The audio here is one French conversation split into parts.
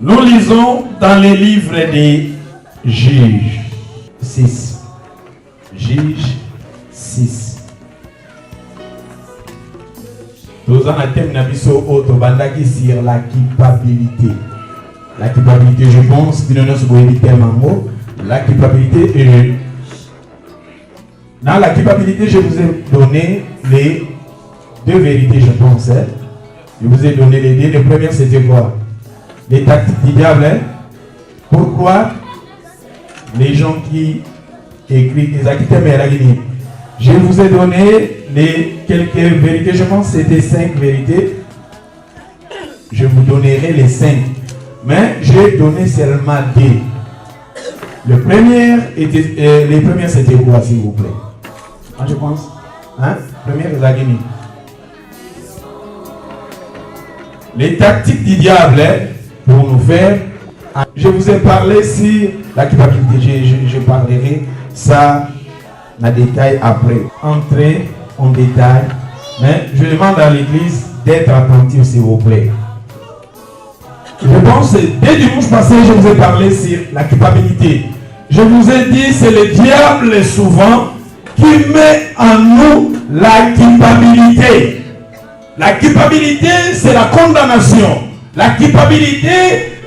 Nous lisons dans les livres des Juges 6. Juges 6. Nous avons un thème sur la culpabilité. La culpabilité, je pense, la culpabilité est... Dans la culpabilité, je vous ai donné les deux vérités, je pense. Je vous ai donné les deux. Le premier, c'était quoi? Les tactiques du diable. Pourquoi les gens qui écrivent, je vous ai donné les quelques vérités, je pense que c'était 5 vérités. Je vous donnerai les 5. Mais j'ai donné seulement 2. Les premières, c'était quoi, s'il vous plaît? Je pense. Première, les tactiques du diable pour nous faire. Je vous ai parlé sur la culpabilité. Je parlerai ça en détail après. Entrer en détail. Mais je demande à l'église d'être attentive, s'il vous plaît. Je pense que dès dimanche passé, je vous ai parlé sur la culpabilité. Je vous ai dit, c'est le diable souvent qui met en nous la culpabilité. La culpabilité, c'est la condamnation. La culpabilité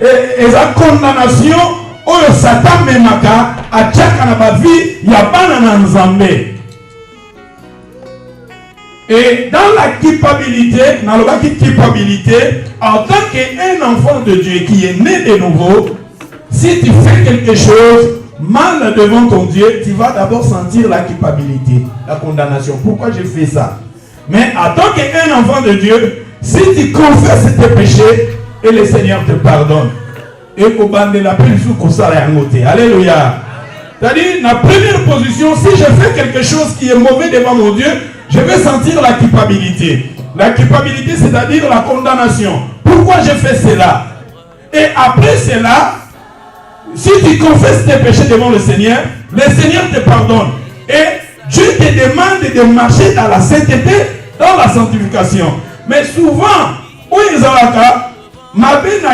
est la condamnation où Satan memaka a tchaka na ba vie yabana na nzambe. Et dans la culpabilité, dans le culpabilité, en tant qu'un enfant de Dieu qui est né de nouveau, si tu fais quelque chose mal devant ton Dieu, tu vas d'abord sentir la culpabilité, la condamnation. Pourquoi j'ai fait ça? Mais en tant qu'un enfant de Dieu, si tu confesses tes péchés, et le Seigneur te pardonne. Et qu'au bande la paix sous Kosala Yangote. Alléluia. C'est-à-dire, la première position, si je fais quelque chose qui est mauvais devant mon Dieu, je vais sentir la culpabilité. La culpabilité, c'est-à-dire la condamnation. Pourquoi je fais cela? Et après cela, si tu confesses tes péchés devant le Seigneur te pardonne. Et Dieu te demande de marcher dans la sainteté, dans la sanctification. Mais souvent, où ils ont la cas, David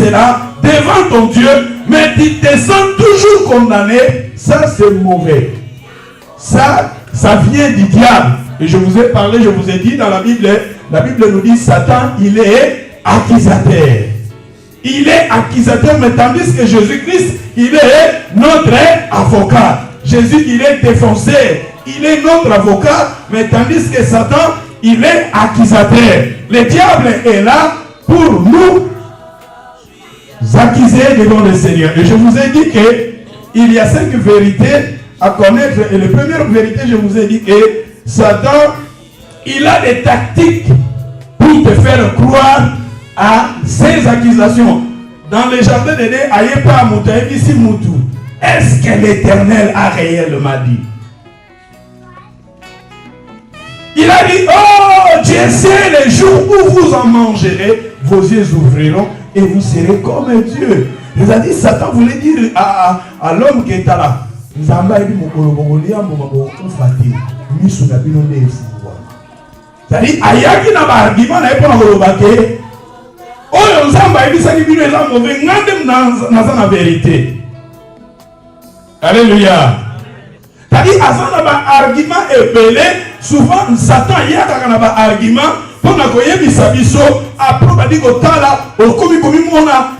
est là, devant ton Dieu, mais tu te sens toujours condamné. Ça, c'est mauvais. Ça vient du diable. Et je vous ai parlé, je vous ai dit dans la Bible nous dit Satan, il est accusateur. Il est accusateur, mais tandis que Jésus-Christ, il est notre avocat. Jésus, il est défenseur. Il est notre avocat, mais tandis que Satan, il est accusateur. Le diable est là pour nous accuser devant le Seigneur. Et je vous ai dit qu'il y a 5 vérités à connaître. Et la première vérité, je vous ai dit que Satan, il a des tactiques pour te faire croire à ses accusations. Dans le jardin d'Éden, est-ce que l'Éternel a réellement dit? Il a dit, oh Dieu sait les jours où vous en mangerez, vos yeux s'ouvriront et vous serez comme Dieu. Il a dit, Satan voulait dire à l'homme qui est là, c'est-à-dire, ayaki na ba argument na epona kolobake oyo nzamba ebisaki bino eza mauvais ngande naza na vérité. Alléluia. C'est-à-dire azana ba argument ebele souvent Satan yaka na ba argument pona koyebisa biso après badi kotala okomi mona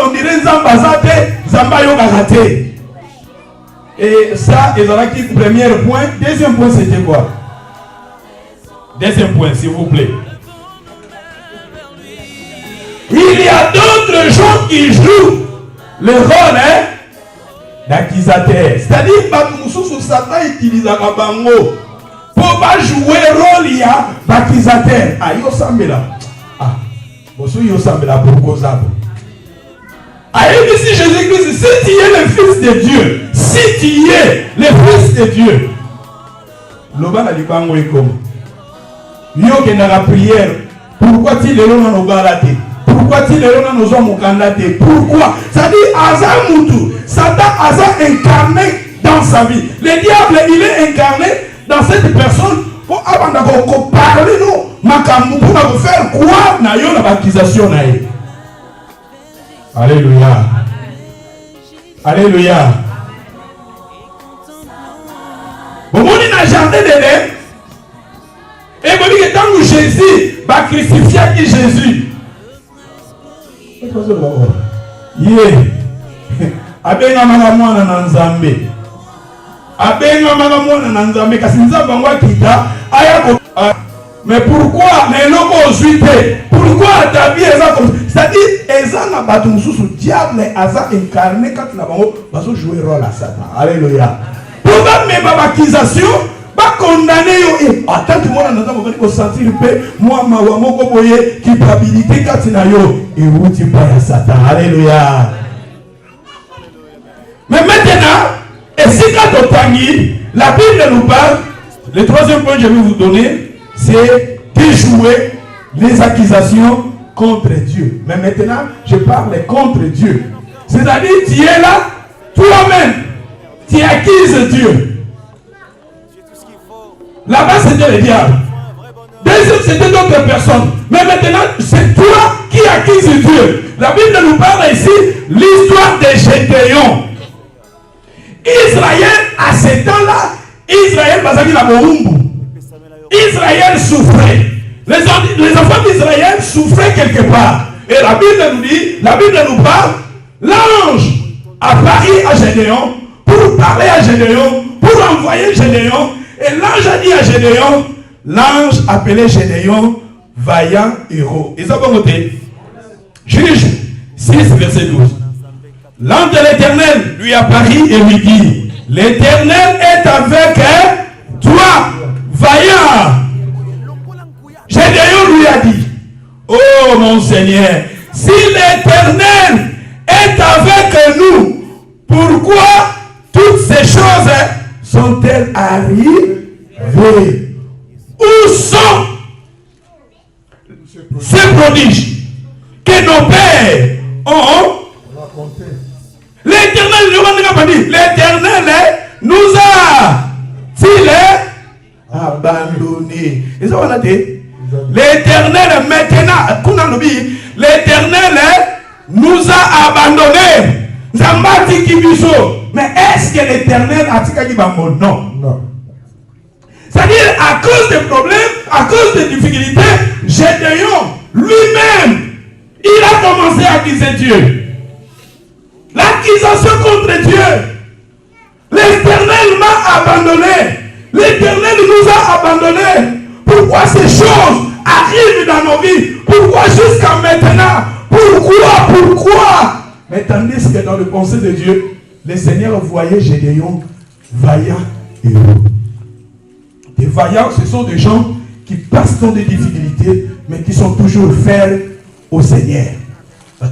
on dirait nzamba zate nzamba yo bakate. Et ça ezalaki premier point. Deuxième point c'était quoi? Deuxième point, s'il vous plaît. Il y a d'autres gens qui jouent le rôle d'accusateur. C'est-à-dire que Satan utilise la bango pour jouer le rôle d'accusateur. Ah, il ressemble là. Ah, il ressemble là pour cause. Ah, et si Jésus-Christ, si tu es le Fils de Dieu, si tu es le Fils de Dieu, l'oba na libango est comme. Yoke na la prière. Pourquoi tu le rends nos balate? Pourquoi tu le rends nos hommes au candidat? Pourquoi? Ça dit Asa Moutou. Satan Asa incarné dans sa vie. Le diable, il est incarné dans cette personne pour parler nous. Makamou pour nous faire croire na yo na accusation na ye. Alléluia. Alléluia. Au monde n'a jardin d'Éden. Et vous dites que tant que Jésus va crucifier qui Jésus. Yeah. Abenga magamwana na nzambe. Abenga magamwana na nzambe kasi nzambe ngwa kita aya ko. Mais pourquoi les locaux suite? Pourquoi ta vie est comme c'est-à-dire ezana batu mususu diable asa incarné quand la bango baso jouer rôle à Satan. Alléluia. Pourquoi même accusation pas condamner yo et attends que moi nous avons ko sentir paix moi mawa moko boye culpabilité quand na yo et wuti pa ya Satan. Alléluia. Mais maintenant et si quand on tangi la Bible nous parle le troisième point que je vais vous donner c'est déjouer les accusations contre Dieu. Mais maintenant, je parle contre Dieu. C'est-à-dire, tu es là, toi-même, tu accuses Dieu. Là-bas, c'était le diable. Deuxième, c'était d'autres personnes. Mais maintenant, c'est toi qui accuses Dieu. La Bible nous parle ici l'histoire des Gédéons. Israël, à ce temps-là, Israël, Israël souffrait. Les enfants d'Israël souffraient quelque part. Et la Bible nous dit, la Bible nous parle, l'ange a parlé à Gédéon pour parler à Gédéon, pour envoyer Gédéon. Et l'ange a dit à Gédéon, l'ange appelait Gédéon vaillant héros. Ils ont noté. Juge 6, verset 12. L'ange de l'Éternel lui apparut et lui dit, l'Éternel est avec toi, vaillant. Gédéon lui a dit, oh mon Seigneur, si l'Éternel est avec nous, pourquoi toutes ces choses sont-elles arrivées? Où sont ces prodiges que nos pères ont? L'Éternel nous a-t-il abandonné? Et ça on a dit. L'Éternel maintenant, l'Éternel nous a abandonnés. Mais est-ce que l'Éternel a dit non? Non. C'est-à-dire, à cause des problèmes, à cause des difficultés, Gédéon lui-même, il a commencé à accuser Dieu. L'accusation contre Dieu. L'Éternel m'a abandonné. L'Éternel nous a abandonnés. Pourquoi ces choses arrivent dans nos vies? Pourquoi jusqu'à maintenant? Pourquoi? Mais tandis que dans le conseil de Dieu, le Seigneur voyait Gédéon vaillant et héros. Des vaillants, ce sont des gens qui passent dans des difficultés, mais qui sont toujours fermes au Seigneur. Mais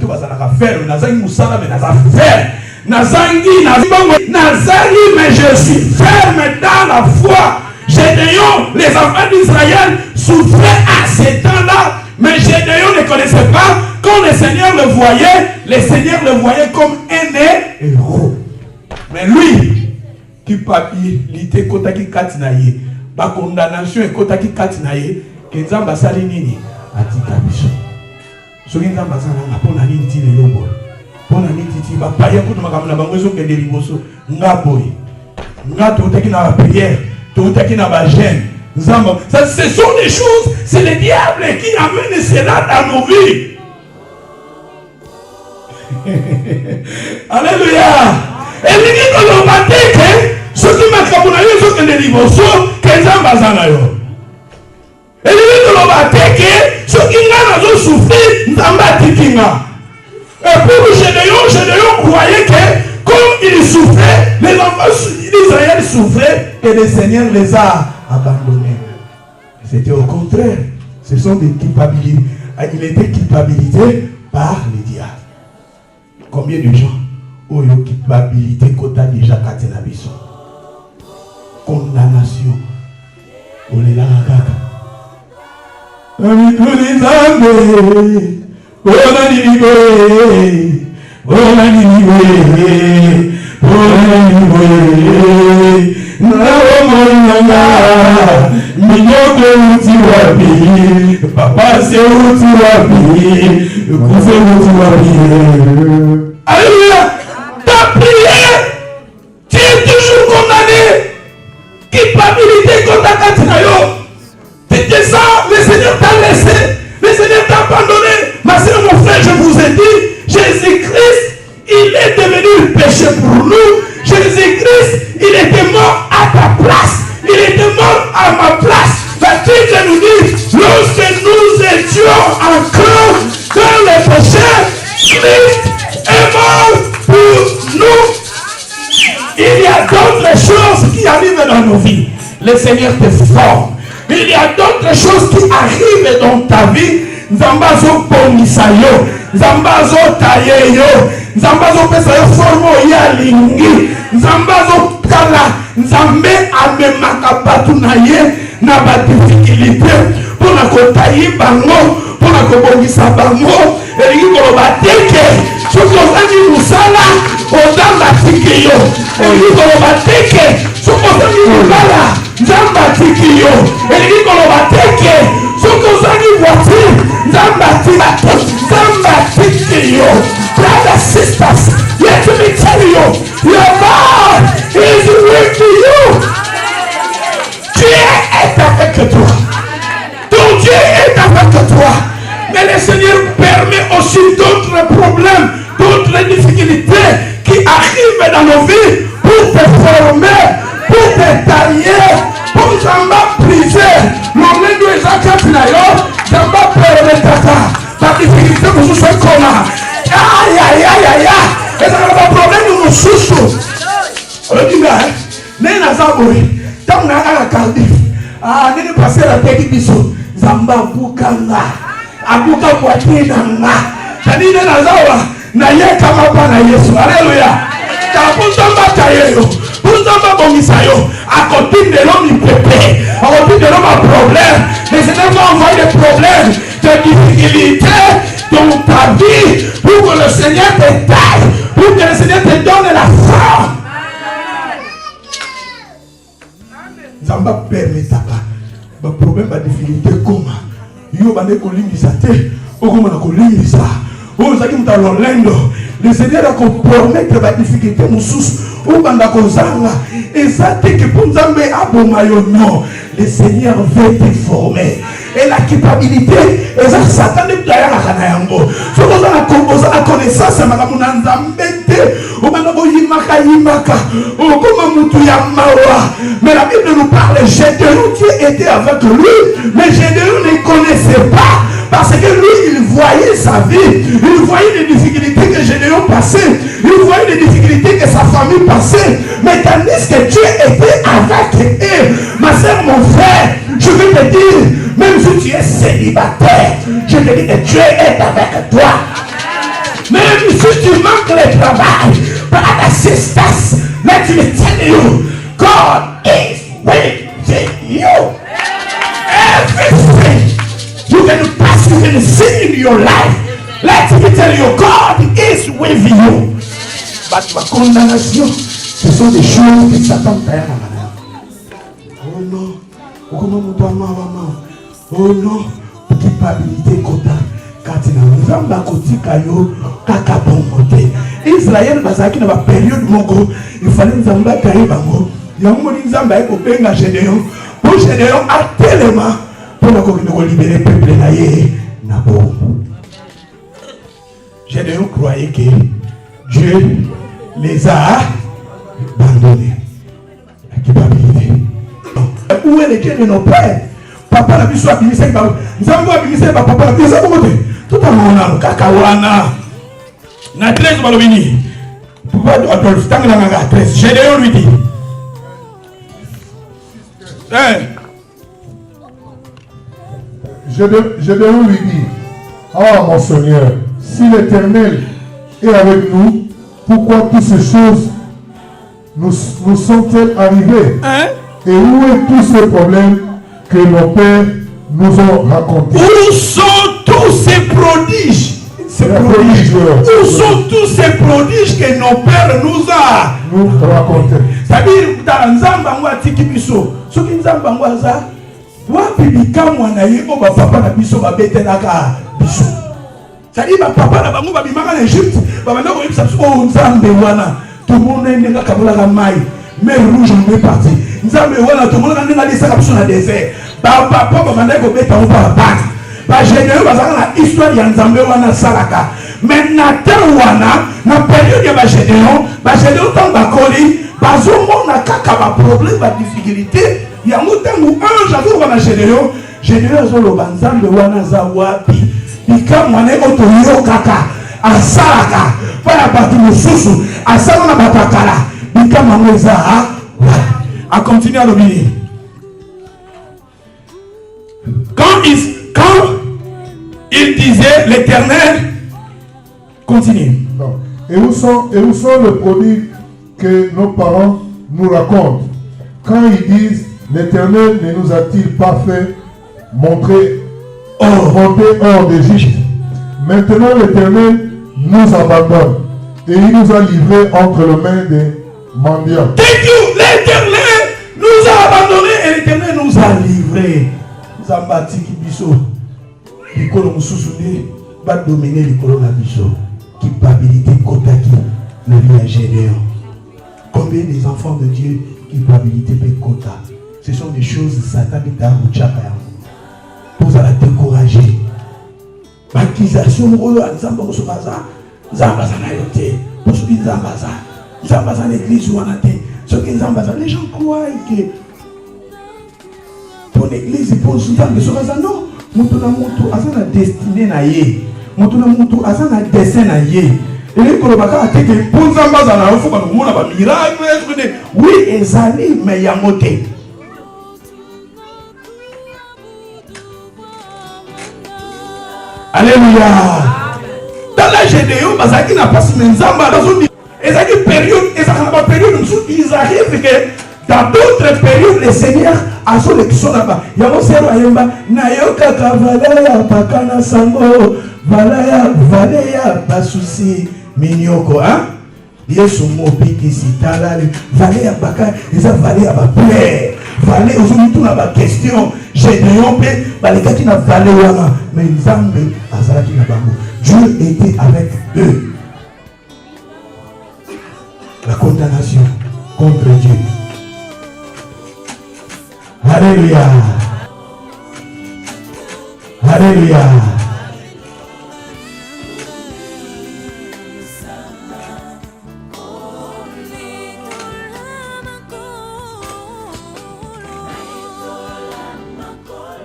je suis ferme dans la foi. Gédéon, les enfants d'Israël souffraient à ce temps-là, mais Gédéon ne connaissait pas. Quand le Seigneur le voyait comme un héros. Mais lui, culpabilité, kotaki katinaye, ba condamnation et kotaki katinaye, kenzamba sali nini atika biso. Soki nzamba sana pona nini ti lelo boy. Pona nini ti ba paya kutu makamuna bango zo kende liboso nga boy. Nga totaki na prière. Ça, ce sont des choses, c'est le diable qui amène cela dans nos vies. Alléluia. Et il dit que l'on va dire que ce qui m'a cabonayo, ce qui est liboso, que Zamba zanayo. Et il dit que l'on va dire que ce qui n'a souffert, Zamba tikinga. Et pour Gédéon croyait que comme il souffrait, les enfants d'Israël souffraient et le Seigneur les a abandonnés. C'était au contraire. Ce sont des culpabilités. Il était culpabilisé par le diable. Combien de gens ont une culpabilité qu'on a déjà katenabiso? Condamnation. On est là papa c'est où tu vas Alléluia. Ta prière, tu es toujours condamné. Culpabilité contre ta Katinayo. Tu te sens, le Seigneur t'a laissé, le Seigneur t'a abandonné. Ma soeur, mon frère, je vous ai dit, Jésus-Christ, il est devenu le péché pour nous. Jésus-Christ, il était mort à ta place. Il était mort à ma place. La Bible nous dit, lorsque nous étions encore dans le péché, Christ est mort pour nous. Il y a d'autres choses qui arrivent dans nos vies. Le Seigneur te forme. Il y a d'autres choses qui arrivent dans ta vie. Zambazo Pomisayo, Zambazo Tayeyo, Zambazo Pesayo Formo Yalingi, Zambazo Kala, Zambe Amemakapatunaye, Naba difficulté, pour la Kotayi Bango, pour la Kobongisa Bango, et l'Igolo Bateke, Sokozani Musala, Odan Batikiyo, et l'Igolo Bateke, Sokozani Musala, Zamba Tikiyo, et l'Igolo Bateke, Sokozani voiture, Zamba Tikiyo. Brothers, sisters, let me tell you, your God is with you. Dieu est avec toi. Ton Dieu est avec toi. Mais le Seigneur permet aussi d'autres problèmes, d'autres difficultés qui arrivent dans nos vies pour te former, pour te tailler, pour Zamba briser. L'homme de Jacques Pinayo, Zamba permettra. La difficulté que vous soyez comme ça. Aïe, aïe, aïe, aïe, aïe. Et ça va pas problème de nous sous-sous. On dit, mais Nazaboui, tant qu'on a la caldive, n'est passé la tête du biso, Zamba Boukanga, Abouka Boatinanga, c'est-à-dire Nazawa, Naye Kamapa na Yesu, alléluia. Pour Zamba Tayeyo, pour Zamba Bomisayo, à côté de l'homme il pépé, à côté de l'homme a problème, mais c'est même pas envoyer des problèmes, des difficultés dans ta vie, pour que le Seigneur te taille, pour que le Seigneur te donne la forme. Zamba permettra pas. Le problème de difficulté comme yo bande kolingisa te, okoma na kolingisa. Ozaki mutalolendo. Le Seigneur a compromettre la difficulté mususu. Obanda kozanga. Et ça te que pour Nzambe abomayo non. Le Seigneur veut te former. Et la culpabilité, et ça Satan n'est pas là à Kanayango. Ce qu'on a la connaissance, c'est ma Nzambete. Ou maintenant yimaka yimaka. Ou comme mutu yamawa. Mais la Bible nous parle. Gédéon, Dieu était avec lui, mais Gédéon ne connaissait pas. Parce que lui, il voyait sa vie, il voyait les difficultés que Gédéon passait, il voyait les difficultés que sa famille passait. Mais tandis que Dieu était avec eux, ma soeur, mon frère, je vais te dire, même si tu es célibataire, je te dis que Dieu est avec toi. Même si tu manques le travail, brothers, sisters, let me tell you, God is with you. Everything you can pass, you can see in your life. Let me tell you, God is with you. But ma condamnation, ce sont des choses que Satan t'a dit. Oh non, oh non, culpabilité kota. Katina, Nzamba kotika yo kaka bongote. Israël bazaki na ba période moko, il fallait Nzamba kaye bango. Yango Nzamba eko benga Gédéon. Pour Gédéon a tellement pour nous libérer le peuple na bo. Gédéon croyait que Dieu les a abandonnés. La culpabilité. Où est le Dieu de nos pères? Papa n'a pu soit abimissé. Nous avons abimissé papa n'a pu soit comment tout à l'heure, kakawana. Na 13 balobini. Pourquoi Adolphe tant que na 13 Gédéon lui dit. Gédéon lui dit, ah mon Seigneur, si l'Éternel est avec nous, pourquoi toutes ces choses nous sont-elles arrivées? Et où est tous ces problèmes que nos pères nous ont racontés? Où sont tous ces prodiges? Où sont tous ces prodiges que nos pères nous racontés? C'est-à-dire, dans Nzamba Tikibiso, ce qui Nzamba Waza, wapi bikamwa na ye oba papa na biso ba betelaka biso. C'est-à-dire, papa, là, bango, babimaka en Égypte, babanda, on dit, oh, nzambe wana, tout le monde est nga kabola la maille, mer rouge, on est parti. Nzambe wana, tout le monde est nga lisa kapsu na désert. Papa, babanda, ko beta, on va battre. Ba général, bazaka na histoire ya nzambe wana salaka. Mais na terre wana, na période ya ba général, tant bakoli, bazomona kaka ba problème, ba difficulté, yango tangu ange azo ba général, général zo lo banzambe wana za wapi. Bika mwane otoyo kaka asalaka para batu mususu asala na batakala bika mwane za a continuer à l'obéir. Quand il disait l'Éternel, continue. Non. Et où sont les prodiges que nos parents nous racontent quand ils disent l'Éternel ne nous a-t-il pas fait monter hors d'Égypte. Maintenant l'Éternel nous abandonne et il nous a livrés entre les mains des mendiants. L'Éternel nous a abandonnés et l'Éternel nous a livrés. Nous avons bâti Kibiso. L'école Moussoussoudé va dominer l'école Nabiso. Culpabilité Kotaki, la vie à Gédéon. Combien des enfants de Dieu, culpabilité Kota. Ce sont des choses Satan qui t'a rouchaka. Pour la décourager. L'accusation, Zamba Moussobaza, Zambaza Nayote, pour ceux qui Zambaza, Zambaza l'église ou Anate, ceux qui Zambaza, les gens croient que ton église, pour ceux qui Zambaza, non, Moutona Moutou, Azana destiné na ye, Moutona Moutou, Azana dessin na ye. Et les Kolobaka a été pour Zambaza, il faut qu'on ait un miracle, oui, et Zali, mais Yamote. Alléluia. Dans la Gédéon, Bazaki n'a pas si Nzamba dans une période, ils arrivent que dans d'autres périodes, les seigneurs a son élection là-bas. Il y a aussi un Nayoka Kavalaya Pakana Sango, Valaya Basusi, Minyoko, hein? Yesu Mopiki Sitalali, Valaya Baka, ils ont valé à ma plaie. Valé aujourd'hui tout la question. Gédéon les gars qui n'ont valé mais Nzambe Azalaki na bango. Dieu était avec eux. La condamnation contre Dieu. Alléluia. Alléluia.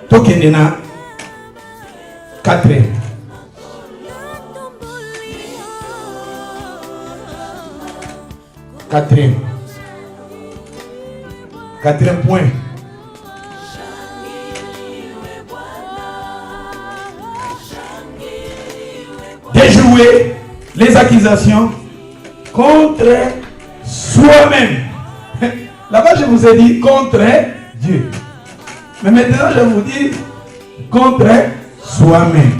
Tokenena 4. Quatrième point. Déjouer les accusations contre soi-même. Là-bas, je vous ai dit contre Dieu. Mais maintenant, je vous dis contre soi-même.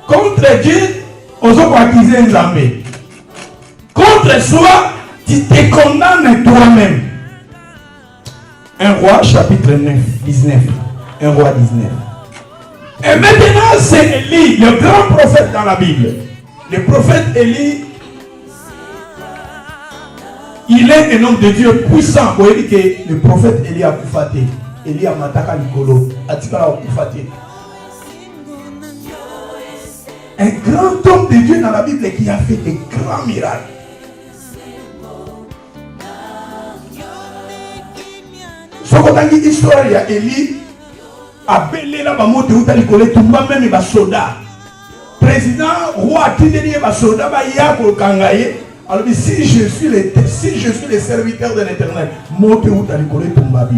Contre Dieu, on va accuser un zambé. Contre soi, tu te condamnes toi-même. Un roi, chapitre 9, 19. Un roi 19. Et maintenant, c'est Élie, le grand prophète dans la Bible. Le prophète Élie, il est un homme de Dieu puissant. Vous voyez que le prophète Élie a koufaté. Élie a mataka Nicolo. Atikala a koufaté. Un grand homme de Dieu dans la Bible qui a fait des grands miracles. Ce qu'on a dit, l'histoire, il y a Élie. Appelé là, bah, monte où t'as Nicolo, tout le monde même, il va soldat. Président, roi, qui est le soldat, bah, il y a pour Kangaye. Alors, si je suis le serviteur de l'Éternel, monte où t'as Nicolo, tout le monde.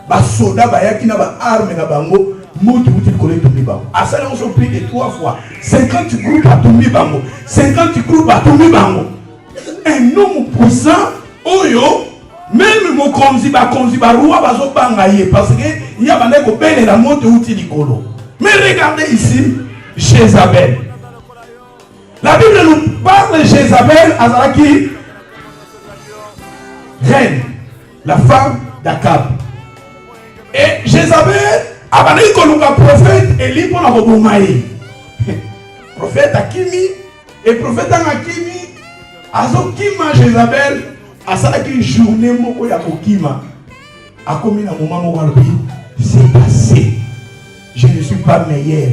Bah, soldat, bah, il y a qui n'a pas arme, n'a pas bango. Monte où t'as Nicolo, tout le monde. À ça, on s'en prie de 3 fois. 50 groupes à tout le monde. 50 groupes à tout le monde. Un homme puissant, oyo. Même mon konziba roi bazo bangaye parce que il y a mané ko belle la monte outil Nicolo. Mais regardez ici Jézabel. La Bible nous parle de Jézabel Azalaki reine, la femme d'Akab. Et Jézabel Abandaki kolunga prophète Eli pour la robomaï. Prophète Akimi et prophète Akimi. Azo kima Jézabel. Asalaki une journée moko ya kokima. Akomi na moment moko alobi. C'est assez. Je ne suis pas meilleur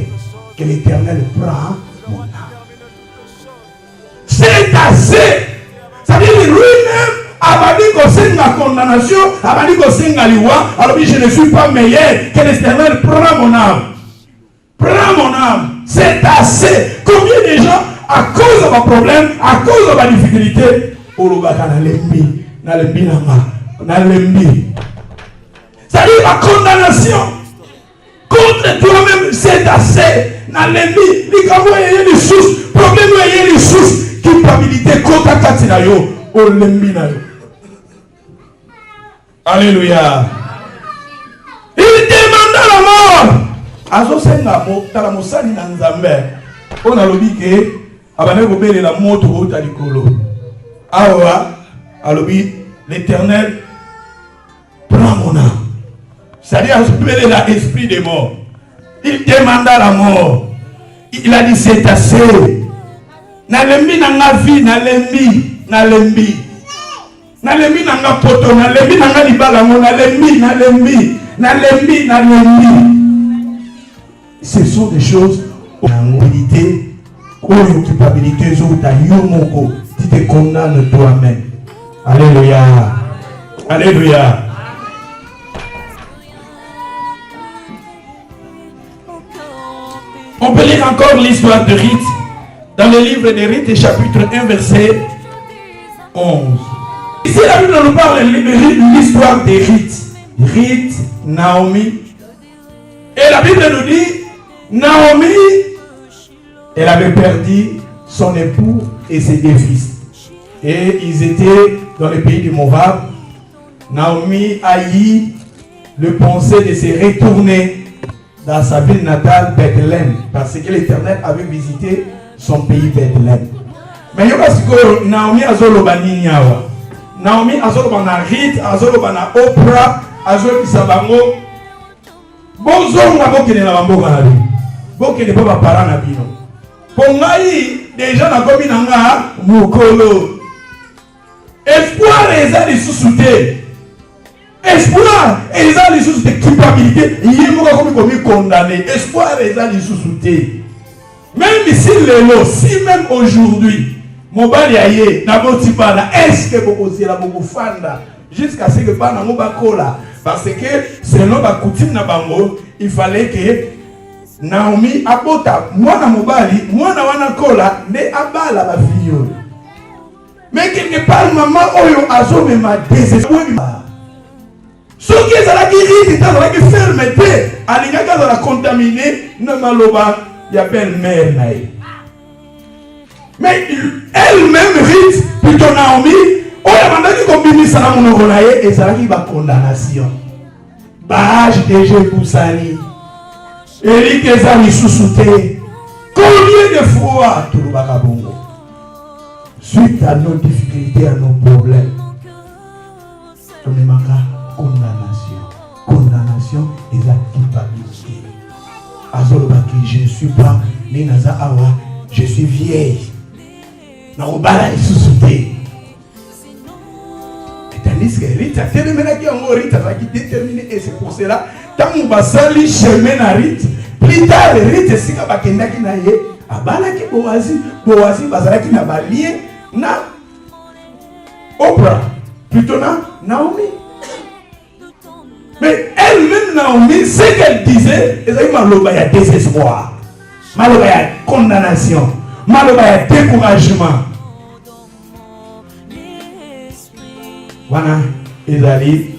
que l'Éternel prend mon âme. C'est assez. Ça veut dire lui-même, abadi kosenga condamnation, abadi kosenga liwa, alors je ne suis pas meilleur que l'Éternel prend mon âme. Prends mon âme. C'est assez. Combien de gens, à cause de vos problèmes, à cause de vos difficultés, ça veut dire la condamnation contre toi-même, c'est assez. Nalembi, les gars, il y a des sources, problème, il y a des sources. Culpabilité contre Katinayo, Olemina. Alléluia. Il demanda la mort. Azo senga mo tala mosali na nzambe. On a lobi ke abane kobele la moto ko talikolo. Awa alobi l'Éternel prend mon âme. C'est-à-dire à l'esprit des morts. Il demanda la mort. Il a dit c'est assez. Nalembi nanga vie, nalembi nanga poto, nalembi nanga libala, nalembi. Ce sont des choses culpabilité, culpabilité, tu te condamnes toi-même. Alléluia. Alléluia. On peut lire encore l'histoire de Ruth dans le livre de Ruth, chapitre 1, verset 11. Ici, la Bible nous parle de l'histoire de Ruth. Ruth, Naomi. Et la Bible nous dit, Naomi, elle avait perdu son époux et ses deux fils. Et ils étaient dans le pays du Moab. Naomi a eu le pensée de se retourner dans sa ville natale, Bethléem, parce que l'Éternel avait visité son pays Bethléem. Mais il y a Naomi azoloba ninyawa. Naomi azoloba na Ruth, azoloba na Oprah, azoloba sabango. Bonjour na bokene na bamboka na bi. Bokene pa ba parana bino. Pongai déjà na komi nanga mukolo. Espoir eza lisusuté. Espoir eza lisusuté culpabilité. Yemo comme condamné. Espoir eza lisusuté. Même si lelo, si même aujourd'hui, mobali aye na botibana, est-ce que vous osez la fanda jusqu'à ce que pas na mobakola, parce que selon la coutume na bango, il fallait que Naomi abota mwana mobali, mwana wana kola ne abala ba fille. Mais quelque part maman oyo azome ma désespoir. Ce qui est à la guérite, à la fermeté, à l'ingaka la contaminer, ne maloba. Il y a belle-mère. Mais elle-même, Ruth, plutôt Naomi, on a demandé qu'on bénisse à mon oreille et ça arrive à condamnation. Bâche déjà pour sali. Eric et Zali sous-souté. Combien de fois tout le bagabongo? Suite à nos difficultés, à nos problèmes, on est marqué condamnation. Condamnation et la culpabilité. Je ne suis pas né naza awa, je suis vieille. Naobala est sous-souté. Tandis que Rita, Rita va déterminer et c'est pour cela, tant que basali chemin na Rita, plus tard Rita sika bakendaki na ye, abalaki Boazi bazalaki na balien na Oprah, plutôt na Naomi. Mais elle-même, Naomi, ce qu'elle disait, il y a désespoir, il y a condamnation, il y a découragement. Voilà, Ezali.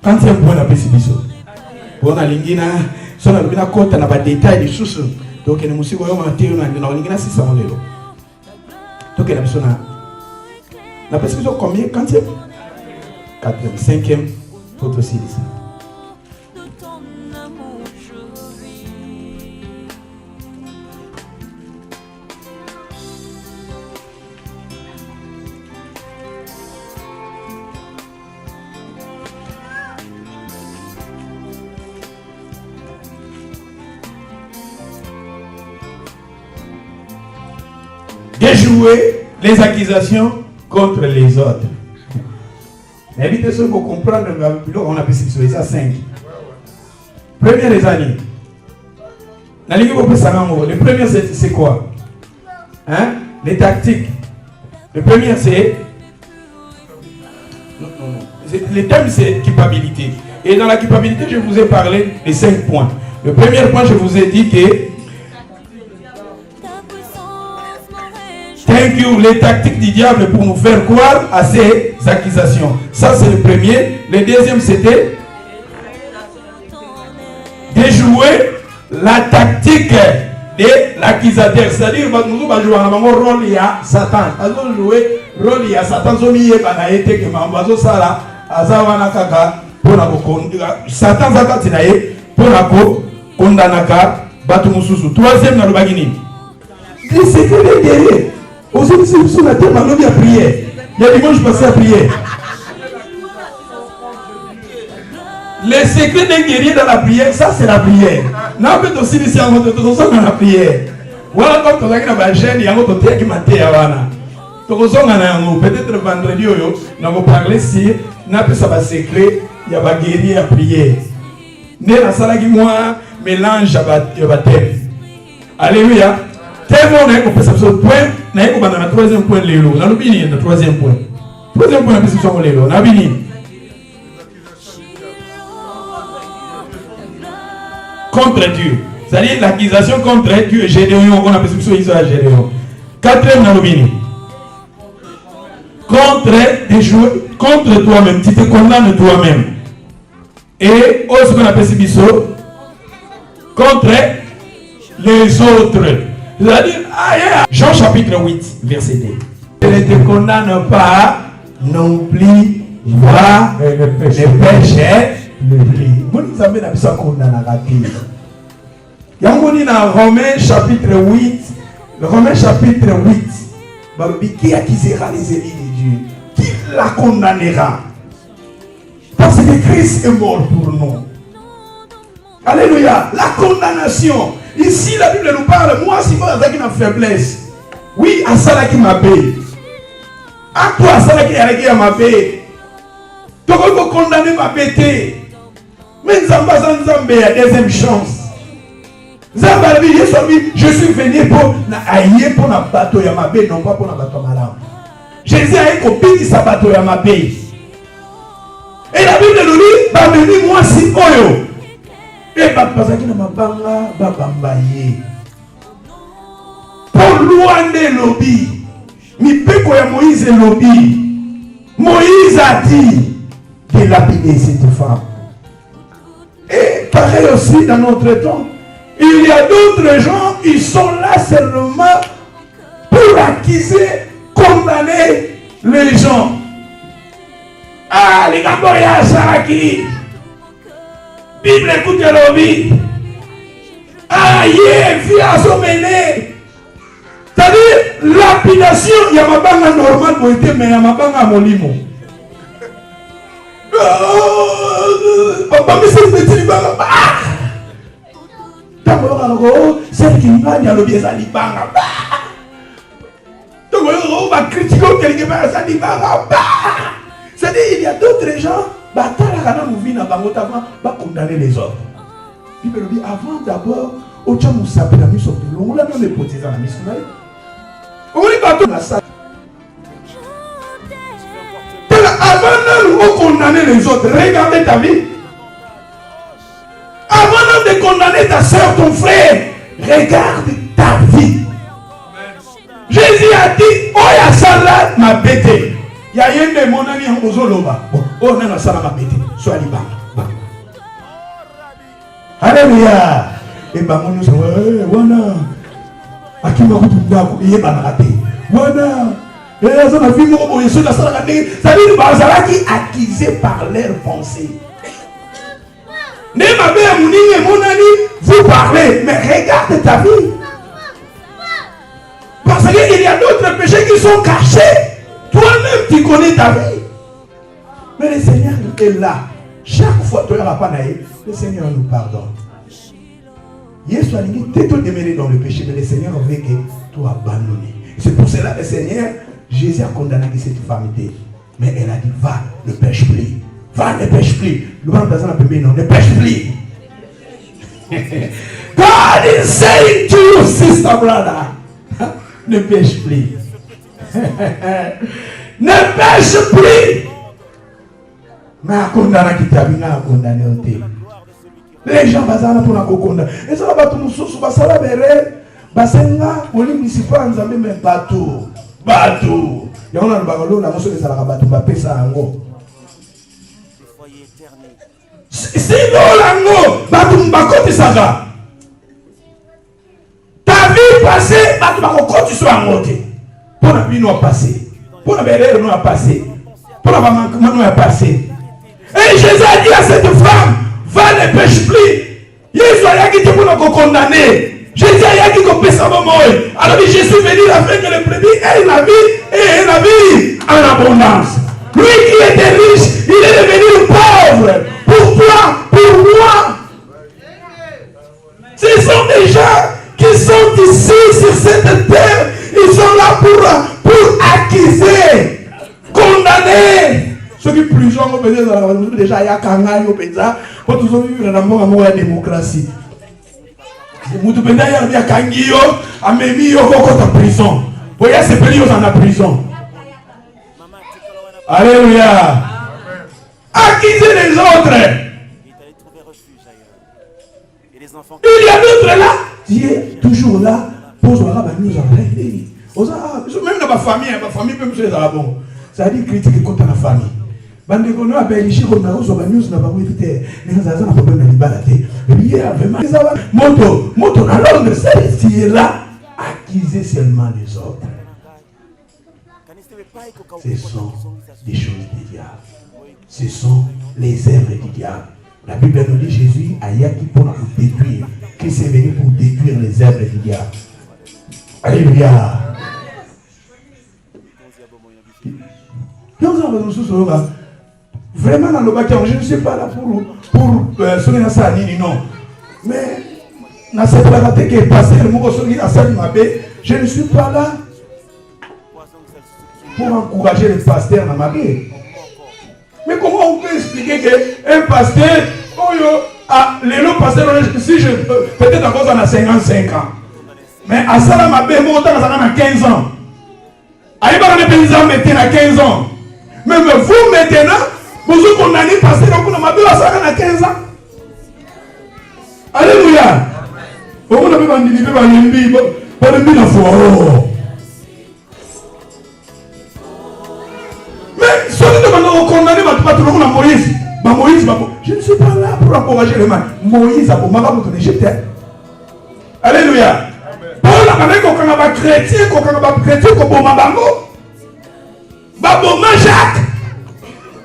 Quand c'est un point de précipitation, on a l'ingina, son albina côte n'a pas de détails de sous. Donc, il y a une musique qui est en l'ingina 600 €. Donc, il y a une la précipitation combien? Quand c'est 4e, 5e. Autre aussi. déjouer les accusations contre les autres. Évitez ce pour comprendre, on appelle ça 5. Première des années. Le premier c'est quoi? Hein? Les tactiques. Le premier c'est... Le thème c'est culpabilité. Et dans la culpabilité, je vous ai parlé des 5 points. Le premier point, je vous ai dit que... Thank you, les tactiques du diable pour nous faire croire à ces accusations. Ça c'est le premier. Le deuxième c'était... déjouer la tactique de l'accusateur. C'est-à-dire que nous allons jouer un rôle de Satan. Nous allons jouer le rôle de Satan. Nous allons jouer le rôle de Satan. Satan pour condamner batu mususu. Troisième na lobagini. Les secrets des guerriers. Aujourd'hui sur la terre, on a prié. Il y a dimanche passé à prier. Les secrets des guerriers dans la prière, ça c'est la prière. N'a pas aussi ici en mode dans la prière. Voilà quand on a une bâche, il y a un autre qui m'a été à Wana. Peut-être vendredi, on va parler si n'a pas ça secret, il y a des guerriers à prier. Né la salle qui moi mélange à baptême. Alléluia. Tellement on a compris ça point, on a compris dans le troisième point l'élo. On a oublié le troisième point. Troisième point la perception de l'élo. On a oublié. Contre Dieu. C'est-à-dire l'accusation contre Dieu. Gédéon, on a perception d'Israël Gédéon. Quatrième on a oublié. Contre toi-même, tu te condamnes toi-même. Et aussi qu'on appelle ce contre les autres. C'est-à-dire, Jean chapitre 8, verset 2. Ne te condamne pas non plus, va ne péché plus. Vous avez vu ça condamné. Il y a un Romains chapitre 8, Romains chapitre 8. Qui accusera les élus de Dieu? Qui la condamnera? Parce que Christ est mort pour nous. Alléluia. La condamnation. Ici, la Bible nous parle. Moi, si moi, avec une faiblesse. Oui, à ça qui m'a payé. À toi, à ça qui a ma paix. Tu vas condamner ma bêtise. Mais nous avons la deuxième chance. Je suis venu pour aïe pour la bateau ya mabe, non pas pour la bateau malade. Jésus a été copié sa bateau ya mabe. Et la Bible nous dit, bah venez moi si oyo. Et bah parce que na mabanga ba bambaye. Pour loin de lobby. Mi peko ya Moïse lobby. Moïse a dit de lapider cette femme. Et pareil aussi dans notre temps. Il y a d'autres gens, ils sont là seulement pour accuser, condamner les gens. Ah, les gars, il y a Saraki. Bible, écoutez la vie. Ah, via son mené. C'est-à-dire, lapidation, il y a ma banque normale pour être, mais il y a ma banque à mon limo. Papa, mais c'est petit, celle qui m'a dit à l'objet, ça dit banga. Donc, on va critiquer quelque part, ça dit banga. C'est-à-dire, il y a d'autres gens, qui vont condamner les autres. Il me dit, avant d'abord, au Tcham Moussa, la mission de l'eau, on l'a même hypothèse à la mission. On est pas tout dans ça. Avant de condamner les autres, regardez ta vie. Avant de condamner ta soeur, ton frère, regarde ta vie. Jésus a dit, oh ya sala ma bête. Ya yende mon ami en ozoloba. Oh na sala ma bête. Sois libre. Alléluia. Et bah mon Dieu, wana. Akima kutuba yeba na raté. Wana. Et là ça ma vie mo yeso la sala raté. Ça dit bazala qui accusé par leurs pensées. Vous parlez, mais regarde ta vie. Parce qu'il y a d'autres péchés qui sont cachés. Toi-même, tu connais ta vie. Mais le Seigneur est là. Chaque fois que tu n'as pas naïf, le Seigneur nous pardonne. Yesu a dit, tu es démêlé dans le péché, mais le Seigneur veut que tu abandonnes. C'est pour cela que le Seigneur, Jésus a condamné cette femme. Mais elle a dit, va, ne pêche plus. Va, ne pêche plus. Le grand personne a permis, non, ne pêche plus. God is saying to you, sister, brother, ne pêche plus. Ne pêche plus. Mais à condamner qui t'a bien à condamner. Les gens bazana pour la condamner. Et ça va tout nous sous basala bere. Basenga oli municipal nzambe même bateau. Bateau. Ya on a le bagalo na moso les ala bateau ba pesa ngo. Sinon lango bateau mbakoti saka. Ta vie passée bateau bakoti so angote. Pour la vie non passé. Pour la belle non passé. Pour la manquement non passé. Et Jésus a dit à cette femme, va ne pêche plus. Jésus a dit pour nous condamner. Jésus a dit qu'on peut savoir moi. Alors Jésus venu afin que les brebis aient la vie et la vie en abondance. Lui qui était riche, il est devenu pauvre. Pour toi, pour moi. Ce sont des gens qui sont ici sur cette terre. Ils sont là pour accuser, condamner. Ceux qui plus jeunes ont déjà ya kanga yo peza pour tous vivre dans monde de démocratie. Mutu penda ya bien kangi yo amemi yo kokota prison. Voyez ces pays dans la prison. Alléluia. Accuser les autres. Il y a d'autres là. Dieu est toujours là pour se faire nous arrêter. Même dans ma famille peut me faire ça bon. Ça dit critiquer contre la famille. Bande kono abelishi kona uso ba news na ba mwite ni zaza na problème na libala te lié vraiment moto na Londres c'est là accuser seulement les autres. Ce sont des choses du diable. Ce sont les œuvres du diable. La Bible nous dit Jésus a yaki pour nous détruire. Christ est venu pour détruire les œuvres du diable. Alléluia. Vraiment dans le bâtiment, je ne suis pas là pour sonner ça non. Mais dans cette partie qui est passée, je ne suis pas là pour encourager les pasteurs dans ma vie. Mais comment on peut expliquer qu'un pasteur, les pasteurs, si je peut-être encore on a 55 ans, mais à ça, ma belle, on a 15 ans. Aïe, on a des paysans maintenant à 15 ans. Même vous maintenant, vous condamnez passer donc on a à 15 ans. Alléluia. On a mais ceux qui ont condamné Moïse, je ne suis pas là pour encourager les mains. Moïse a pour ma femme d'Égypte. Alléluia. Paul a dit qu'on a chrétien, Baboma Jacques,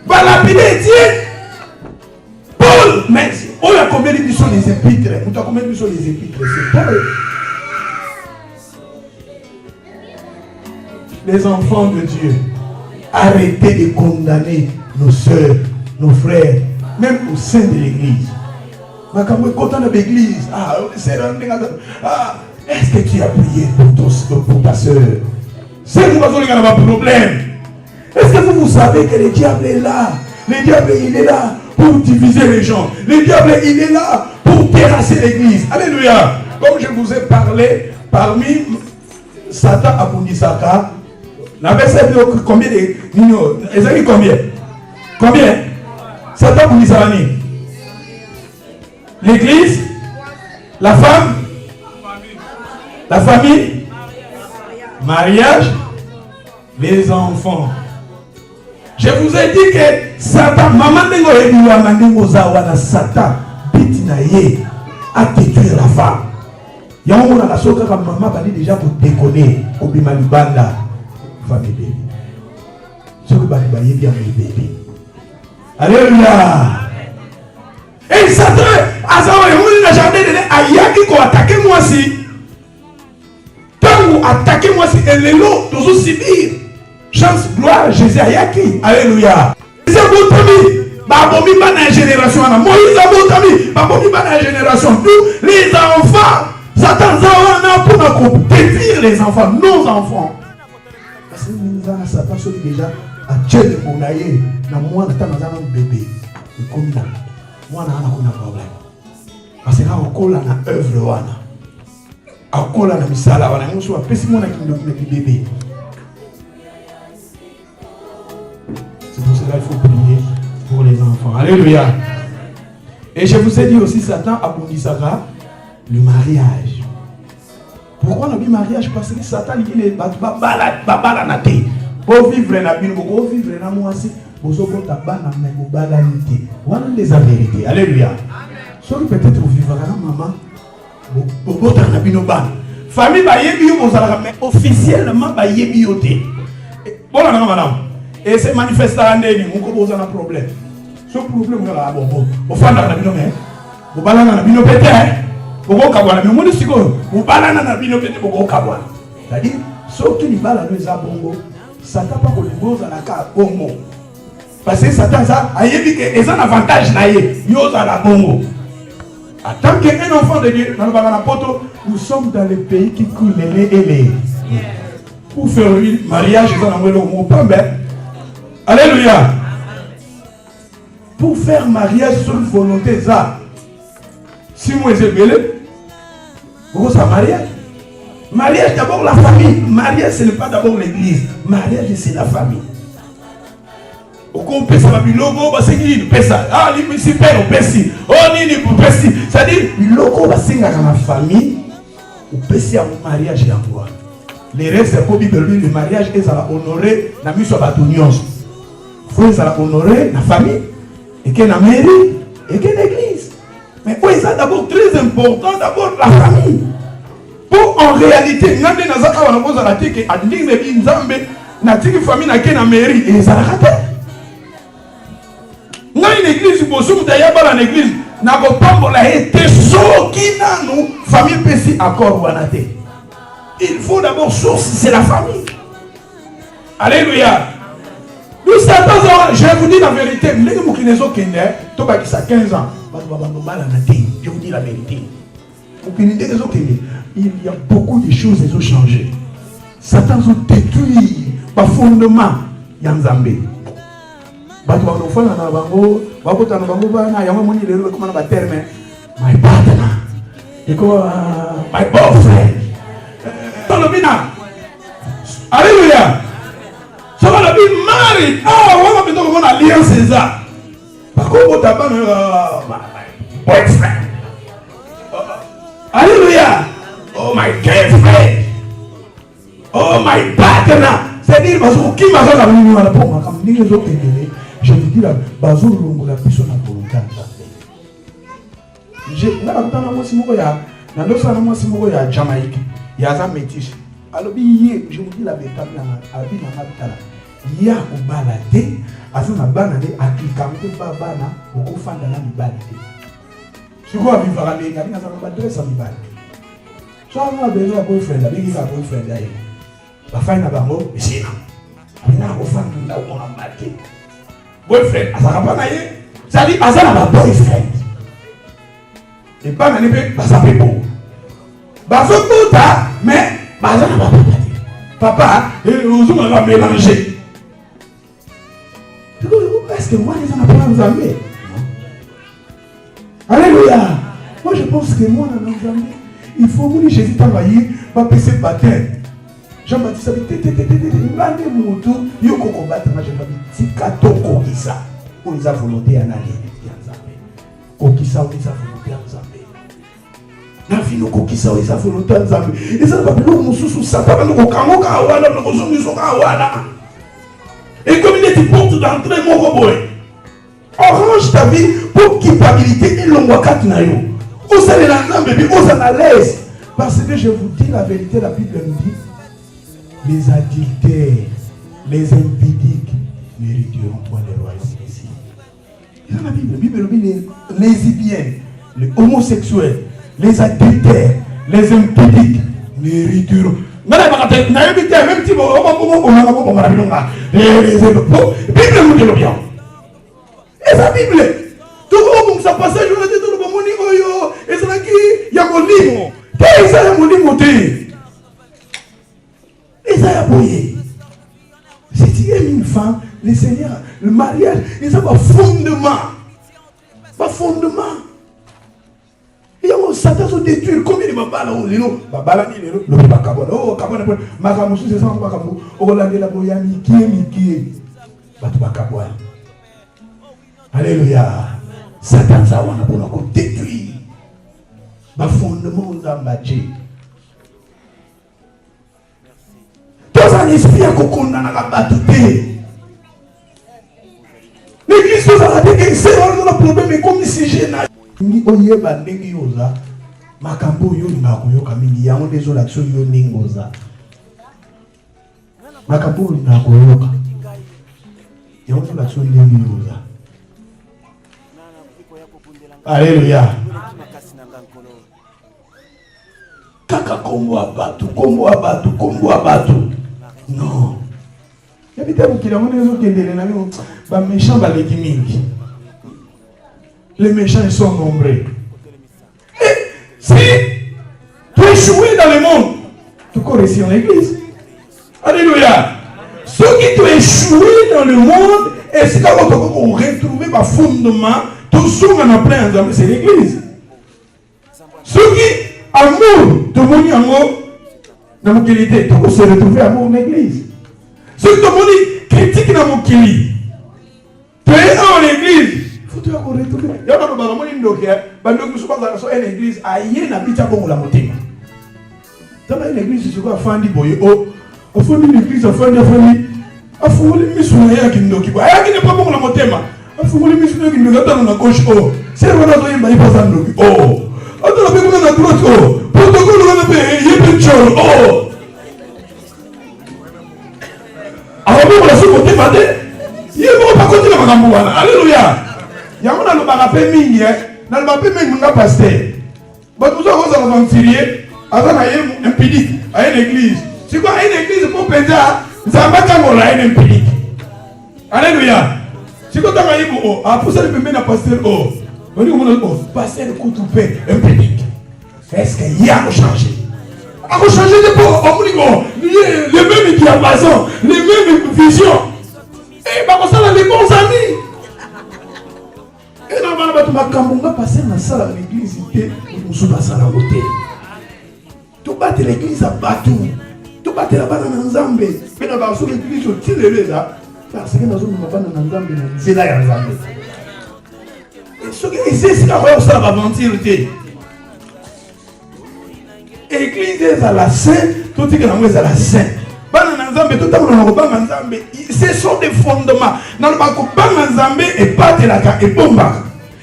Balapide Dieu, Paul, mais on a combien de sont les épîtres? On a combien de sont les épîtres? C'est Paul. Les enfants de Dieu, arrêtez de condamner nos soeurs, nos frères, même au sein de l'église. Mais quand on est content de l'église, est-ce que tu as prié pour ta soeur? C'est nous qui avons un problème. Est-ce que vous savez que le diable est là? Le diable, il est là pour diviser les gens. Le diable, il est là pour terrasser l'église. Alléluia. Comme je vous ai parlé, parmi Satan à Bundisaka, la verset de combien de millions? Combien? Combien? Satan Bundisaka. L'église, la femme, la famille, mariage, les enfants. Je vous ai dit que Satan, maman Nengo Ediwa Mandengo Zawana Satan, Bitinaye, a détruit la femme. Il y a un moment la soka comme maman va dire déjà pour déconner au Bimalibanda, famille bébé. Ce que va dire bien le bébé. Alléluia. Et Satan, Azawa Yamuni n'a jamais donné à Yaki qu'on attaque moi si. Tant vous attaquez moi si, et les lots, tous subir. Chance, gloire, Jésus Ayaki. Alléluia. C'est bon, Tommy. Babomi ba na génération. Moïse a bon, Tommy. Babomi ba na génération. Nous, les enfants, Satan Zawana pour nous détruire les enfants, nos enfants. Sinzana Satan soit déjà à Dieu mon aïe, na moi na tana zana bébé. Et comme là, moi na ana problème. Parce que là on colle na œuvre wana. On colle na misala wana, on soit pesi moi na ki bébé. C'est pour cela qu'il faut prier pour les enfants. Alléluia. Et je vous ai dit aussi, Satan abondissera le mariage. Pourquoi on a dit mariage? Parce que Satan il est balanate. Pour vivre la vie, pour vivre la moitié, pour se porter bana mais pour balanité. Voilà les vérités. Alléluia. Soit peut-être vous vivre la maman, pour porter la vie au ban. Famille ba yebi yo bozala mais officiellement ba yebi yo te. Voilà madame. Et c'est manifestation ndeni moko bozala problème. Ce problème là bon. Au fond na bino mais. Vous balana na bino pété. Boko kabwana mais moni siko. Vous balana na bino pété boko kabwana. C'est-à-dire ceux qui ni balana za bongo, Satan pas ko liboza na ka bongo. Parce que Satan ça ayebi que ils ont un avantage na ye. Yo za la bongo. En tant qu'un enfant de Dieu, dans le poto, nous sommes dans le pays qui coule les lait et les. Pour faire le mariage, ils ont envoyé le mot pambé. Alléluia. Pour faire mariage sur volonté, ça. Si moi j'ai belé, pourquoi ça mariage? Mariage d'abord la famille. Mariage ce n'est pas d'abord l'église. Mariage c'est la famille. On peut ça le logo va s'inquiéter pesa ah ni super on pesi oh ni pesi c'est-à-dire le logo va s'inquiéter dans la famille on pesi à mariage et à quoi les rêves c'est pour Bible le mariage est à honorer la mission batonion faut ça honorer la famille et que la mairie et que l'église mais oui ça d'abord très important d'abord la famille pour en réalité ngande nazaka wana boza la tike andinge bi nzambe na tiki famille na ke na mairie et ça raté. Dans une église, pour ceux qui ont une église, n'a pas été soki nous famille pesi accord ou anaté. Il faut d'abord source, c'est la famille. Alléluia. Nous Satan, je vous dis la vérité. Les gens qui sont kinder, toi qui ça 15 ans, je vous dis la vérité. Il y a beaucoup de choses qui ont changé. Satan a détruit par fondement Yanzambé. But when you fall on a bango, Babuta and Bangova, I am only the command of a term, my partner, my boyfriend. Tolomina. Hallelujah. So I'm going to be married. Oh, what am I talking about? Alliance that. My boyfriend. Hallelujah. Oh, my girlfriend. Oh, my partner. C'est-à-dire, qui m'a fait la réunion à la pompe, comme les autres télé. Je vous dis là, Bazo Longo la personne à volonté. J'ai là dans la moitié moya, dans l'autre la moitié moya Jamaïque, il y a un métis. Alors je vous dis la vérité à la vie dans ma tala. Il y a au balade, à son abanade à cliquer pas bana au fan dans la balade. Je crois vivre à la vie, il y a un adresse à mi balade. Soit on a besoin de boyfriend, la vie a boyfriend d'ailleurs. La fin n'a pas mot, mais c'est là. On a au fan là où on a marqué. Boyfriend, ça va pas naïe. Ça dit, ça n'a pas boyfriend. Et pas n'en est pas, ça fait beau. Bah, ça peut pas, mais, ça n'a pas papa, nous allons mélanger. Est-ce que moi, ils n'ont pas nous amener? Alléluia. Moi, je pense que moi, nous amener. Il faut mourir, Jésus travailler, pas passer baptême. Jean-Baptiste a dit, il mon tour, il faut combattre, moi je vais dire, si kato kokisa, on les a volonté à aller, kokisa, on les a volonté à Zambé. La vie, nous kokisa, on les a volonté à Zambé. Et ça ne va pas nous sous ça, pas nous kokamo kawana, nous kosumi kawana. Et comme il est porte d'entrée, mon robot, orange ta vie pour culpabilité, il l'envoie quatre naïo. Vous allez la Zambé, vous allez à l'aise. Parce que je vous dis la vérité, la Bible nous dit, les adultères, les impudiques n'hériteront point les rois ici. Dans la Bible dit les lesbiennes, les homosexuels, les adultères, les impudiques n'hériteront. Bible nous dit le bien. Et sa Bible, tout le monde, ça passe, je vous dis tout le monde, et c'est là qu'il y a mon livre. Qu'est-ce que c'est mon livre? Et ça a bouillé. le Seigneur, le mariage, ils ont un fondement. Pas fondement. Il y a un Satan qui détruit. Combien de babala ou lilo? Babala ni lilo. Le bakabona. Oh, kabona. Makamusu c'est ça, makamu. Olande la boya miki. Batu bakabona. Alléluia. Satan ça wana pour nous détruire. Ba fondement d'ambaché. Tous un esprit à kokona na batu te. L'église nous a dit que c'est un problème mais comme si j'ai na ni oyeba ndenge yoza makambo yo na koyoka mingi yango dezo l'action yo ningoza makambo na koyoka yango l'action ndenge yoza. Alléluia. Kaka kombo abatu non yabita bukira mona zo kendele na yo ba méchant ba leki mingi. Les méchants ils sont nombreux. Et si tu échoues dans le monde, tu cours ici en église. Alléluia. Ceux qui ont échoué dans le monde, et c'est quand on retrouve ma fondement, tout ce qu'on a plein ensemble, c'est l'église. Ceux qui amour, tout le monde amour, dans mon qualité, tout le monde se retrouve amour en église. Ceux qui ont critique dans mon qualité, tu es en église. Il y a une église à Yénabita pour la montée. Dans une église, c'est quoi? Fandi boye. Oh, a fandi l'église, a fandi. A fandi missionnaire qui nous occupe. Ah, qui n'est pas pour la montée. A fandi missionnaire qui nous attend dans la gauche. Oh, c'est le roi de Yénabita pas en nous. Oh, attends, la pécule dans la droite. Oh, protocole dans la paix. Yénabita. Oh. Alors, pour la seconde montée, Yénabita pas continuer à m'embouana. Alléluia. Il y a un barapé mingi, dans le barapé mingi, mon pasteur. Bon, nous avons un aventurier, un impidique, à une église. C'est quoi une église pour péter? C'est un bâtiment à une impidique. Alléluia. C'est quoi dans la oh, à pour ça le premier pasteur oh. On dit oh, pasteur coupé impidique. Est-ce qu'il y a changé? A changé de pour les mêmes diapasons, les mêmes visions. Et bah ça les bons amis. Et dans le monde, on va passer dans la salle de l'église, on se passe à la hauteur. Tu battes l'église à Batou, tu battes la banane en Zambé. Mais dans l'église, tu tires les là. Parce que dans une banane en Zambé, c'est là en Zambé. Et c'est ce qu'on va mentir. L'église est à la sainte, tout ce que l'on est à la sainte. Ce sont des fondements. Dans le Bako, Banganzambe et Patelaka et Bomba.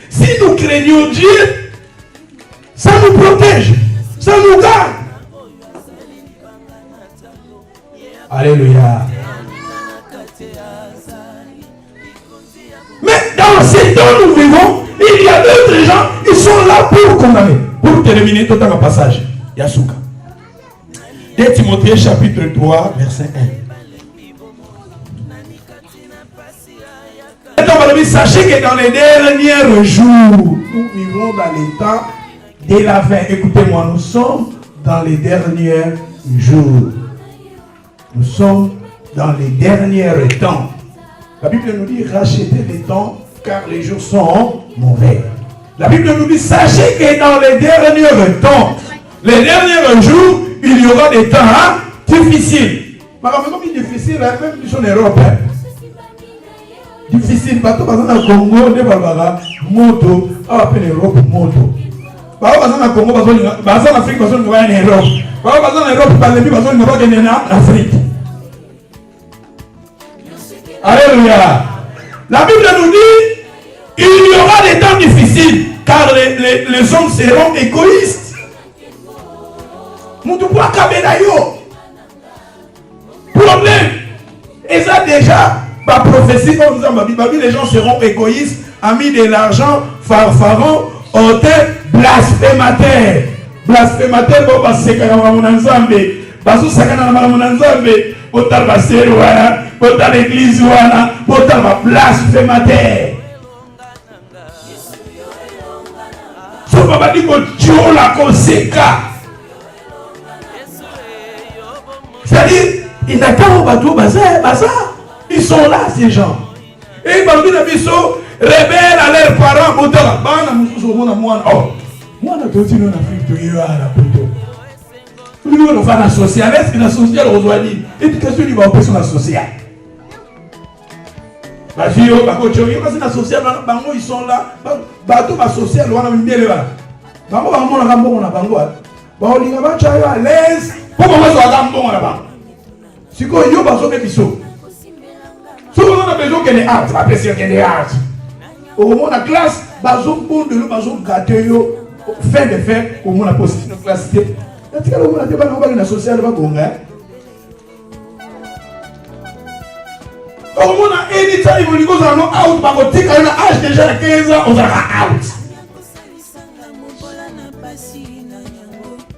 Si nous craignons Dieu, ça nous protège, ça nous garde. Alléluia. Mais dans ce temps nous vivons, il y a d'autres gens, ils sont là pour condamner. Pour terminer tout un passage. Yasuka. 2 Timothée chapitre 3, verset 1. Sachez que dans les derniers jours, nous vivons dans les temps de la fin. Écoutez-moi, nous sommes dans les derniers jours. Nous sommes dans les derniers temps. La Bible nous dit rachetez les temps car les jours sont mauvais. La Bible nous dit sachez que dans les derniers temps, les derniers jours, il y aura des temps difficiles. Mais comme il est difficile, même si on est Europe. Difficile, parce que dans le Congo, on est moto, on appelle l'Europe moto. Parce que dans le Congo, dans l'Afrique, on est en Europe. Parce que dans l'Europe, on est en Afrique. Alléluia. La Bible nous dit il y aura des temps difficiles, car les hommes seront égoïstes. Problème. Et ça déjà, ma prophétie, les gens seront égoïstes, amis de l'argent, farfarons, hautains, blasphémateurs. Blasphémateurs, bon, parce que c'est quand même mon ensemble. Parce que c'est quand même mon ensemble. Autant ma sérouana, autant l'église ouana, autant ma blasphémateur. So papa dit que Dieu la conséquence. C'est-à-dire, il n'a qu'à au bateau, Ils sont là, ces gens. Et ils parlent de biso, rebelles à leurs parents. Oh, moi, on a continué en Afrique, tu es à la plutôt. Nous, on va la sociale. Est-ce que la sociale, on doit dire, éducation, il va opérer sur la sociale. La vie, la sociale, ils sont là. Bateau, la sociale, on a mis bien là. Bango, on a bon, on a bango. On a à l'aise. Pourquoi on a bon là-bas? Si on a besoin de biso. Si on a besoin qu'elle est art, on va apprécier qu'elle est art. Au moment de la classe, bazo bon de l'eau, bazo gâté yo. Fin de faire, au moins la possibilité de classe. Est-ce que l'on a débat dans la sociale de Bagonga? Au moins, anytime on goes on out, on take un âge déjà 15 ans, on sera out.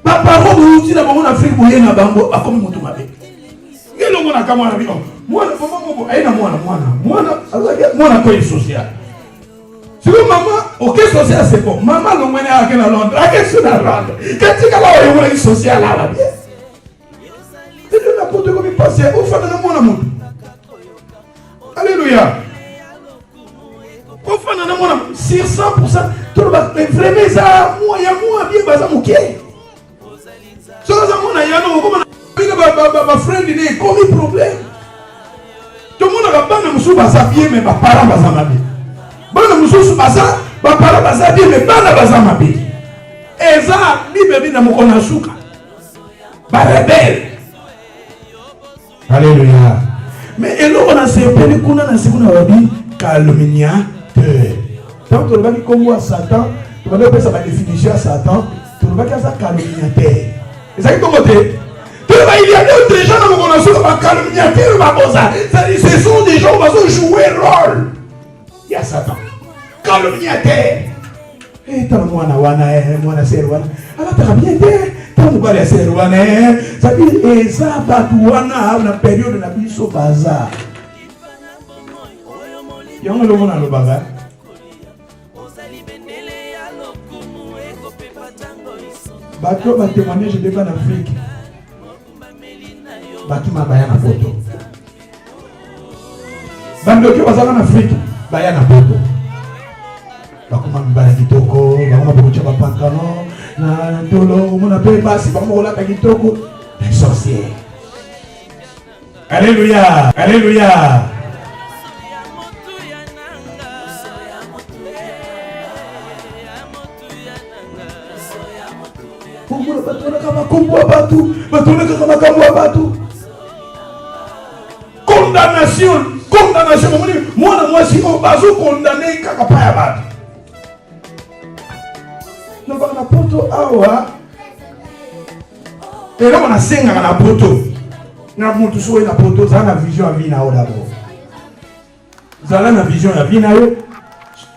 Papa, vous dites d'abord en Afrique, vous êtes dans Bango, comme vous m'avez. Quel est le monde à Kamana? Moi, moi, quoi social. Si vous maman, ok social c'est bon. Maman l'on mène à Londres. À quel sur la Londres? Quand tu as là, il social là, bien. C'est de n'importe quoi qui passe. Au fond de mon amour. Alléluia. Au fond de mon amour. Sur 100%, tout le monde. Mais vraiment, ça, moi, il y a moi, bien, bah, ça mouquet. Ça, mon ayano, comme ma frère, il est comme un problème. Tout le monde a pas de moussou, bah, ça bien, mais ma parent, bah, ça m'a bien. Bana mususu baza bapara baza bien mais bana baza mabe eza bibebi na mokona suka ba rebelle. Alléluia. Mais eloko na sepeli kuna na sikuna wabi calomniateur. Tant que le baki comme Satan, tu vas pas sa définition à Satan, tu vas pas ça calomniateur. Ezaki komote. Il y a d'autres gens dans mokona suka ba calomniateur ba boza. Ce sont des gens qui vont jouer rôle. Il y a Satan. Calomniateur. Et tant moi na serwana. Alors tu as bien dit, tant moi la serwana. Ça dit et ça batuana na période na biso bazar. Yango lo mona lo baga. Bato ba témoigner je débat en Afrique. Bato ma baya na photo. Bando ki bazala en Afrique. Baya na poto. Bakuma mbala kitoko, bakuma bokucha ba pantalon, na ndolo, mona pe basi bakuma ola ta kitoko, les sorciers. Alléluia, alléluia. Kumbu batona kama kumbu batu, batona kama kumbu batu. Condamnation. Condamnation, moi si on va se condamner kaka pa ya batu. Non ba na poto awa. Et là on a senga na poto. Na mutu so na poto za na vision ya vina o d'abord. Zala na vision ya vina yo.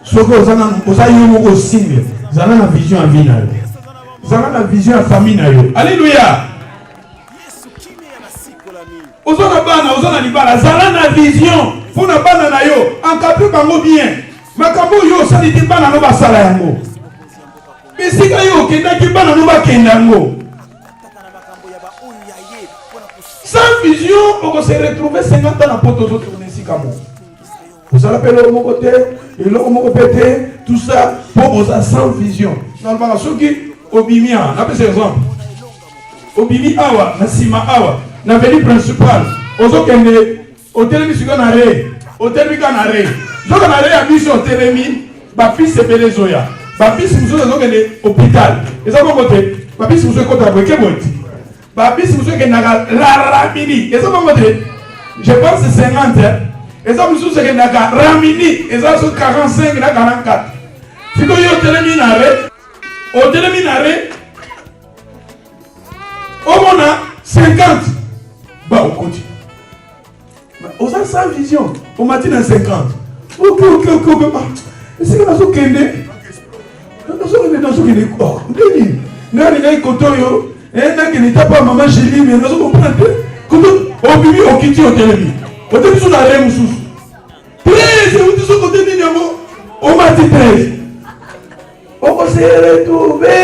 Soko zana ozayo mo single. Zala na vision ya vina yo. Zala na vision ya famille na yo. Alléluia. Ozona bana, ozona libala, zala na vision pour na bana na yo, encadrer bango bien. Makambo yo salite bana no basala yango. Bisika yo kenda ki bana no bakenda yango. Sans vision, on se retrouver 50 ans na poto zo tourner sikamo. Vous allez appeler au côté, et l'autre au côté, tout ça pour vous sans vision. Normalement ceux qui obimia, na pese exemple. Obimi awa, na sima awa. Na veni principal, ozokende hotelemi siko na re, hotelemi ka na re. Zoka na re ya biso hotelemi, ba fils ebele zoya. Ba fils muso zokende hôpital. Eza ko kote, ba fils muso kota ko keboti. Ba fils muso ke na la ramini. Eza ko kote. Je pense 50 hein. Eza muso ke na ramini, eza so 45 na 44. Siko yo hotelemi na re, hotelemi na re. Omona 50. Bah, on continue. On a sa vision. On m'a dit dans 50. Ok. C'est que nous kende. Nous kende quoi? Deni. Nani kotoyo. Nani ni tapa maman Julie mais nous comprendre. Koto obibi okiti hotelemi. Hotelemi sur la rue sous. 13 vous dites côté ni nyamo. On m'a dit 13. On s'est retrouvé.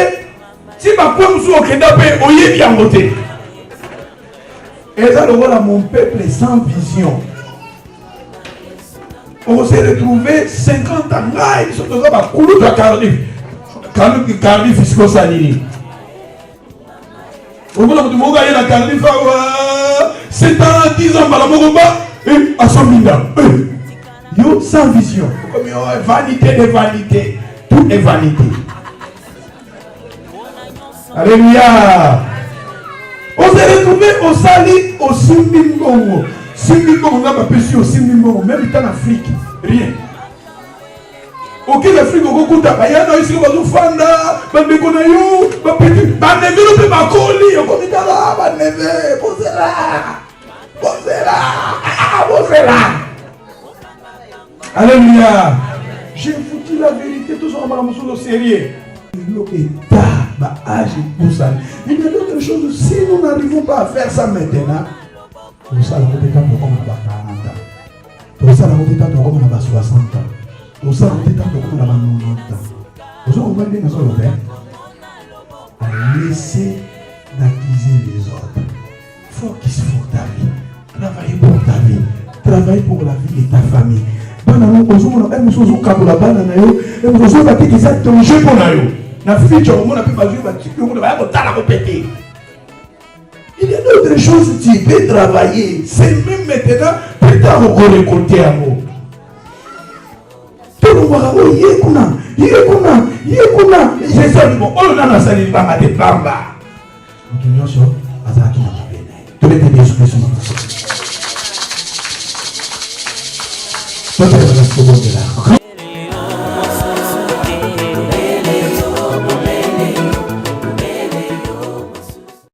Si ma pomme sous okenda pe oyebi en côté. Et ça, le voilà mon peuple sans vision. On s'est retrouvé 50 ans. Ils sont dans un couloir de Cardiff. Cardiff, fisco salini. Au bout de gagner la Cardiff, 7 ans, 10 ans, et à 100 000 ans. Yo, sans vision. Comme vanité de vanité. Tout est vanité. Alléluia. On s'est retrouvé au Sali, au Simbingongo. Simbingongo, on n'a pas pu sur au Simbingongo, même en Afrique. Rien. Aucun Afrique, au Kokuta, il y a ici, au Fanda, Bandekonayo, Bapétu, Bandekonayo, Bakoli, au Komitala, Baneve, Bozela, Bozela. Alléluia. J'ai foutu la vérité, tout ça, on va sur le sérieux. L'État, âge et tout ça. Il y a d'autres choses. Si nous n'arrivons pas à faire ça maintenant, pour ça, la route est pour comme on a 40 ans. Pour ça, la route est pour comme on a 60 ans. Pour ça, la route est pour comme on a 90 ans. Pour ça, on va dire dans le père, à laisser d'accuser les autres. Focus pour ta vie. Travailler pour ta vie. Travailler pour la vie de ta famille. Il y a d'autres choses que tu peux travailler. C'est même maintenant, plus tard, on va récolter amour. Tout le monde va dire, c'est ça, bon, on a la salle, il va mettre Bamba. On dit, non, Azaki n'a pas bien. Tout le monde est sur le monde. Toi, tu es la seconde de là.